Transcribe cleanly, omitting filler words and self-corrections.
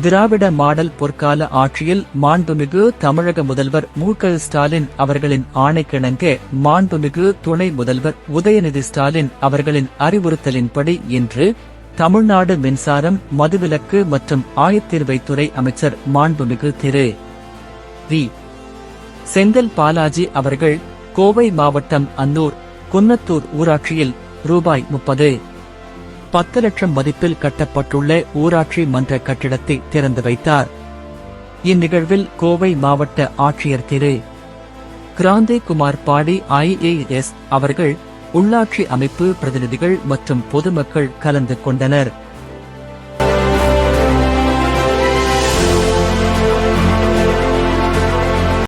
திராவிட model பொற்கால ஆட்சியில் மாண்புமிகு தமிழக முதல்வர் மு.க.ஸ்டாலின் அவர்களின் ஆணைக்கிணங்க மாண்புமிகு துணை முதல்வர் உதயநிதி ஸ்டாலின் அவர்களின் அறிவுறுத்தலின்படி இன்று தமிழ்நாடு மின்சாரம், மதுவிலக்கு மற்றும் ஆயத்தீர்வைத்துறை அமைச்சர் மாண்புமிகு திரு வி. செந்தில் பாலாஜி அவர்கள் கோவை மாவட்டம் அன்னூர், குன்னத்தூர் ஊராட்சியில் ரூபாய் 10 லட்சம் மதிப்பில் கட்டப்பட்டுள்ள ஊராட்சி மன்ற கட்டிடத்தை திறந்து வைத்தார். இந்நிகழ்வில் கோவை மாவட்ட ஆட்சியர் திரு கிராந்தி குமார் பாடி IAS அவர்கள், உள்ளாட்சி அமைப்பு பிரதிநிதிகள் மற்றும் பொதுமக்கள் கலந்து கொண்டனர்.